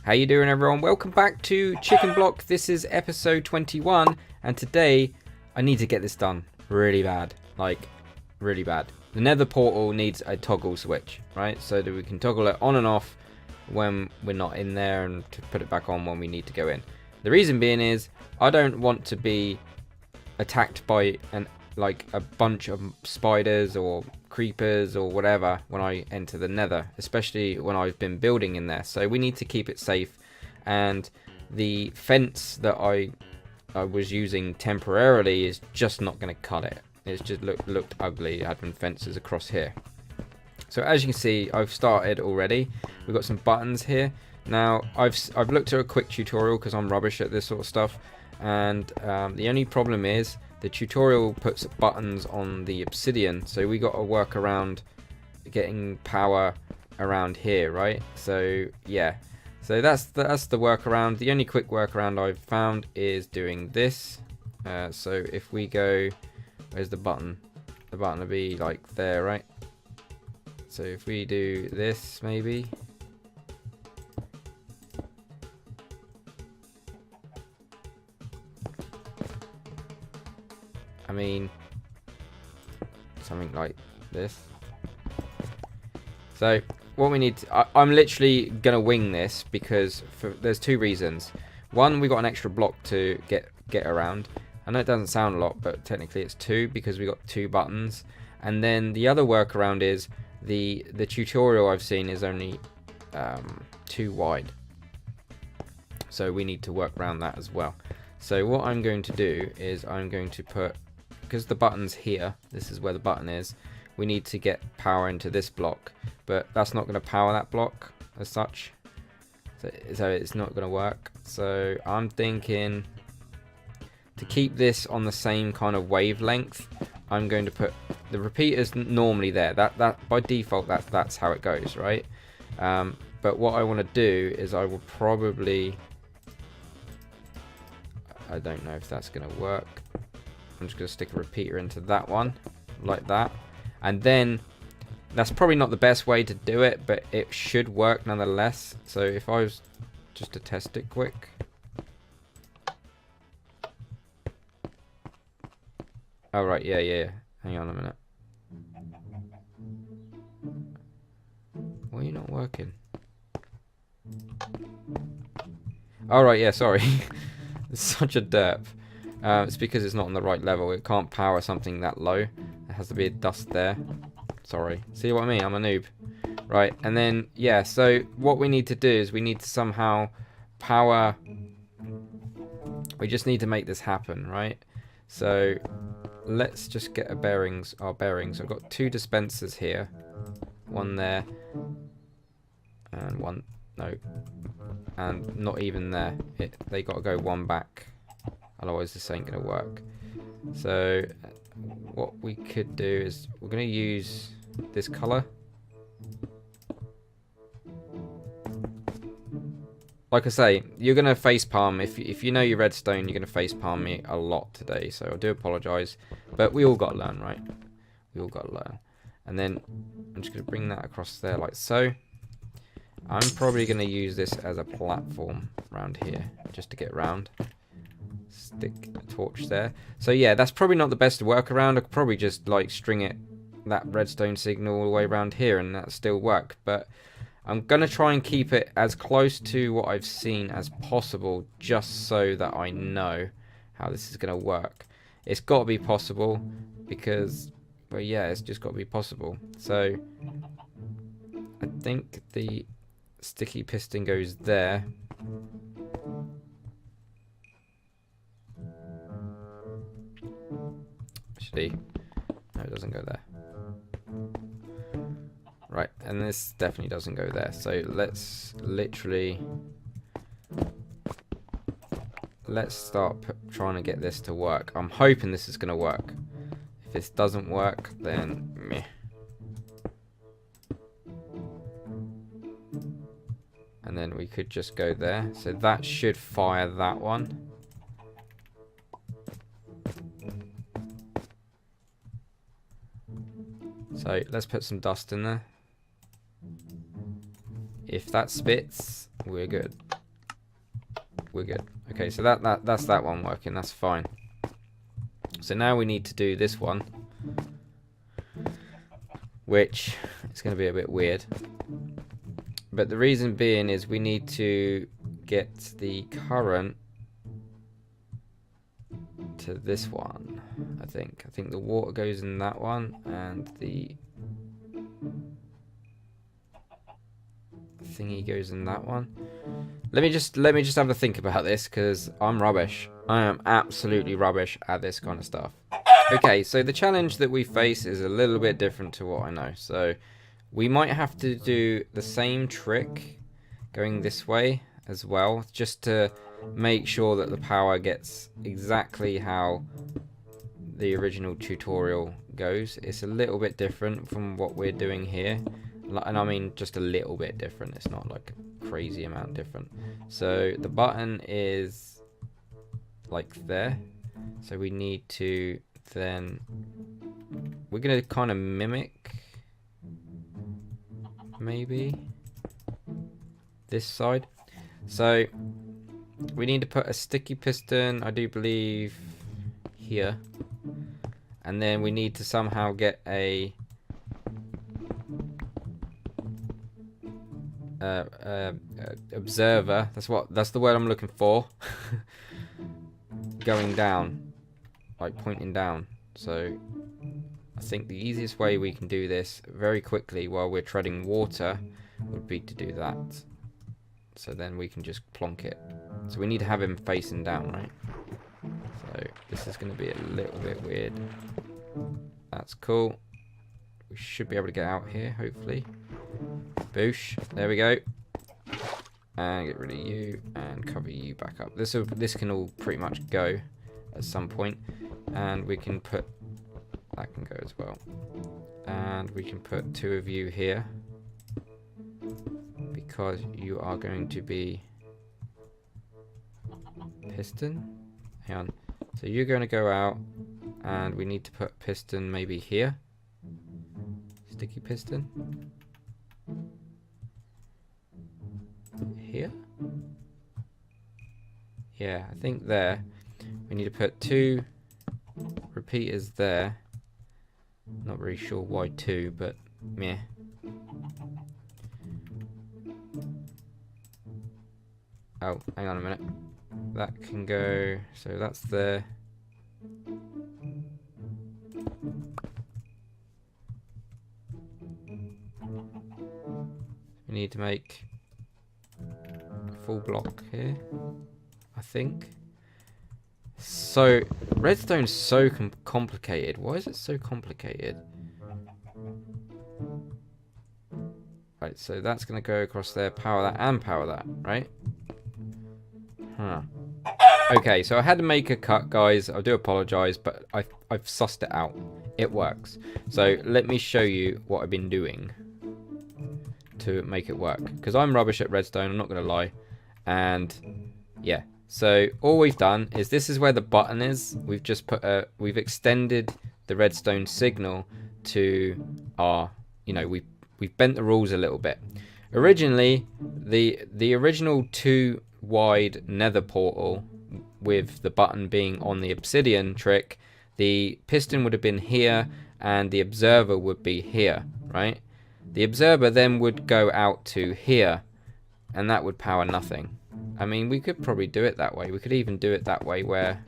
How you doing, everyone? Welcome back to Chicken Block. This is episode 21, and today I need to get this done really bad, like really bad. The nether portal needs a toggle switch, right? So that we can toggle it on and off when we're not in there, and to put it back on when we need to go in. The reason being is I don't want to be attacked by a bunch of spiders or creepers or whatever when I enter the nether, especially when I've been building in there. So we need to keep it safe, and the fence that I was using temporarily is just not going to cut it. It's just looked ugly having fences across here. So as you can see, I've started already. We've got some buttons here. Now I've looked at a quick tutorial because I'm rubbish at this sort of stuff, and the only problem is the tutorial puts buttons on the obsidian, so we got to work around getting power around here, right? So yeah, so that's the workaround. The only quick workaround I've found is doing this. So if we go, where's the button? The button will be like there, right? So if we do this, maybe. I mean, something like this. So what we need to, I'm literally gonna wing this because there's two reasons. One, we got an extra block to get around. I know it doesn't sound a lot, but technically it's two because we got two buttons. And then the other workaround is the tutorial I've seen is only too wide, so we need to work around that as well. So what I'm going to do is I'm going to put, because the button's here, this is where the button is, we need to get power into this block, but that's not going to power that block as such, so it's not going to work. So I'm thinking to keep this on the same kind of wavelength, I'm going to put the repeaters normally there, that by default that's how it goes, right? But what I want to do is I will probably, I don't know if that's going to work. I'm just going to stick a repeater into that one, like that. And then, that's probably not the best way to do it, but it should work nonetheless. So if I was just to test it quick. Oh, right, yeah. Hang on a minute. Why are you not working? Oh, right, yeah, sorry. It's such a derp. It's because it's not on the right level. It can't power something that low. It has to be a dust there. Sorry. See what I mean? I'm a noob. Right, and then, yeah, so what we need to do is we need to somehow power. We just need to make this happen, right? So let's just get our bearings. I've got two dispensers here. One there. And one, no. And not even there. They got to go one back. Otherwise this ain't going to work. So what we could do is we're going to use this color. Like I say, you're going to facepalm. If you know your redstone, you're going to facepalm me a lot today. So I do apologize. But we all got to learn, right? We all got to learn. And then I'm just going to bring that across there like so. I'm probably going to use this as a platform around here just to get around. Stick a torch there. So yeah, that's probably not the best workaround. I could probably just like string it, that redstone signal all the way around here, and that still work. But I'm gonna try and keep it as close to what I've seen as possible, just so that I know how this is gonna work. It's got to be possible because, well, yeah, it's just got to be possible. So I think the sticky piston goes there. Actually, no, it doesn't go there. Right, and this definitely doesn't go there. So let's start trying to get this to work. I'm hoping this is going to work. If this doesn't work, then meh. And then we could just go there. So that should fire that one. So let's put some dust in there. If that spits, we're good. we're good. Okay, so that's that one working. That's fine. So now we need to do this one, which is going to be a bit weird. But the reason being is we need to get the current to this one. I think the water goes in that one, and the thingy goes in that one. Let me just have a think about this, because I'm rubbish. I am absolutely rubbish at this kind of stuff. Okay, so the challenge that we face is a little bit different to what I know. So we might have to do the same trick going this way as well, just to make sure that the power gets exactly how the original tutorial goes. It's a little bit different from what we're doing here, and I mean just a little bit different. It's not like a crazy amount different. So the button is like there, so we need to then, we're gonna kind of mimic maybe this side. So we need to put a sticky piston, I do believe, here, and then we need to somehow get a observer. That's the word I'm looking for. Going down, like pointing down. So I think the easiest way we can do this very quickly while we're treading water would be to do that. So then we can just plonk it. So we need to have him facing down, right? So this is going to be a little bit weird. That's cool. We should be able to get out here, hopefully. Boosh. There we go. And get rid of you and cover you back up. This can all pretty much go at some point. And we can put, that can go as well. And we can put 2 of you here, because you are going to be piston. Hang on. So you're going to go out, and we need to put piston maybe here. Sticky piston. Here? Yeah, I think there. We need to put 2 repeaters there. Not really sure why 2, but meh. Oh, hang on a minute. That can go, so that's there. We need to make a full block here, I think. So, redstone's so complicated. Why is it so complicated? Right, so that's going to go across there, power that, and power that, right? Huh. Okay, so I had to make a cut, guys. I do apologise, but I've sussed it out. It works. So let me show you what I've been doing to make it work. Because I'm rubbish at redstone, I'm not going to lie. And yeah, so all we've done is, this is where the button is. We've just put we've extended the redstone signal to our, you know, we've bent the rules a little bit. Originally, the original 2 wide nether portal with the button being on the obsidian trick, the piston would have been here and the observer would be here, right? The observer then would go out to here, and that would power nothing. I mean, we could probably do it that way. We could even do it that way where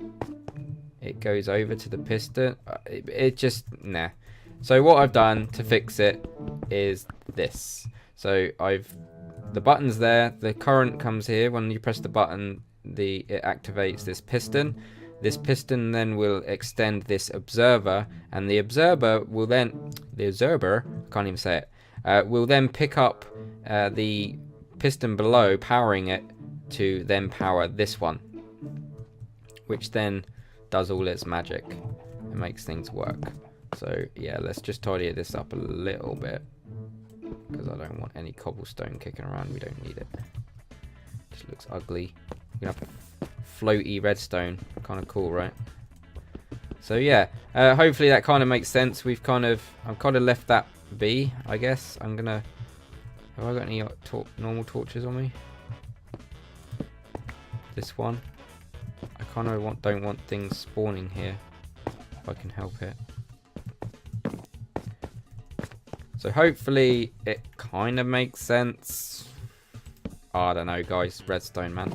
it goes over to the piston. It just, nah. So what I've done to fix it is this. So the button's there, the current comes here. When you press the button, it activates this piston. This piston then will extend this observer, and the observer will then, I can't even say it, will then pick up the piston below, powering it to then power this one, which then does all its magic and makes things work. So yeah, let's just tidy this up a little bit, because I don't want any cobblestone kicking around. We don't need it. Just looks ugly. You're gonna have floaty redstone. Kind of cool, right? So yeah, hopefully that kind of makes sense. I've kind of left that be, I guess. Have I got any normal torches on me? this one. I kind of don't want things spawning here, if I can help it. So hopefully it kind of makes sense. Oh, I don't know, guys. Redstone, man.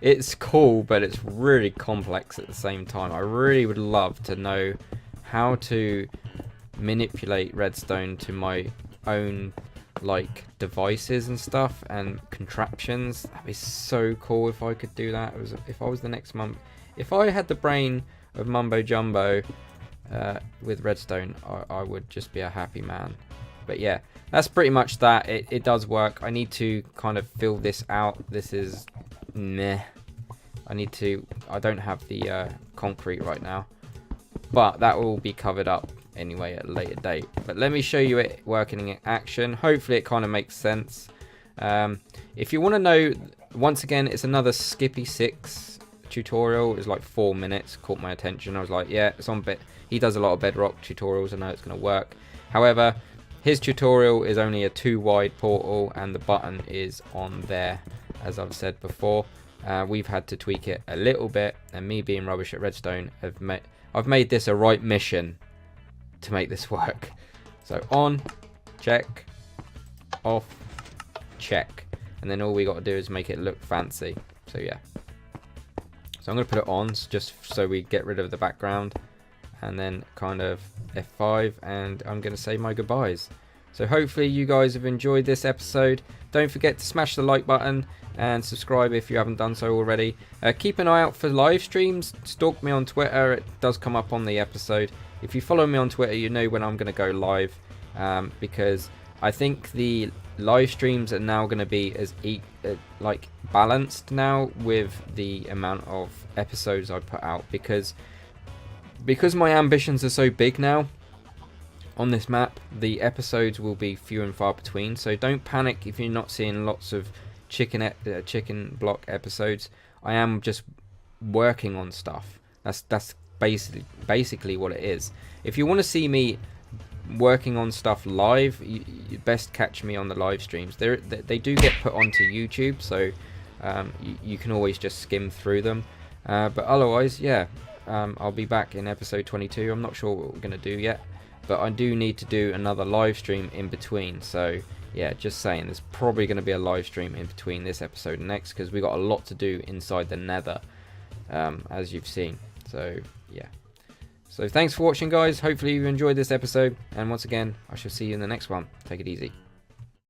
It's cool, but it's really complex at the same time. I really would love to know how to manipulate redstone to my own like devices and stuff and contraptions. That'd be so cool if I could do that. If I was the next if I had the brain of Mumbo Jumbo with redstone, I would just be a happy man. But yeah, that's pretty much that. It does work. I need to kind of fill this out. This is meh. I don't have the concrete right now, but that will be covered up anyway at a later date. But let me show you it working in action. Hopefully it kind of makes sense. If you want to know, once again, it's another Skippy 6 tutorial. It's like 4 minutes. Caught my attention. I was like, yeah, it's on bit. He does a lot of Bedrock tutorials. I know it's going to work. However, his tutorial is only a 2 wide portal and the button is on there, as I've said before. We've had to tweak it a little bit, and me being rubbish at redstone, I've made this a right mission to make this work. So on, check, off, check, and then all we got to do is make it look fancy. So yeah, so I'm going to put it on just so we get rid of the background, and then kind of F5, and I'm going to say my goodbyes. So hopefully you guys have enjoyed this episode. Don't forget to smash the like button and subscribe if you haven't done so already. Keep an eye out for live streams. Stalk me on Twitter. It does come up on the episode. If you follow me on Twitter, you know when I'm going to go live, because I think the live streams are now going to be as like balanced now with the amount of episodes I put out, because my ambitions are so big now. On this map, the episodes will be few and far between, so don't panic if you're not seeing lots of chicken block episodes. I am just working on stuff. That's basically what it is. If you want to see me working on stuff live, you best catch me on the live streams. They do get put onto YouTube, so you can always just skim through them. But otherwise, yeah, I'll be back in episode 22. I'm not sure what we're going to do yet, but I do need to do another live stream in between. So yeah, just saying, there's probably going to be a live stream in between this episode and next, because we got a lot to do inside the nether, as you've seen. So yeah, so thanks for watching, guys. Hopefully you enjoyed this episode, and once again, I shall see you in the next one. Take it easy.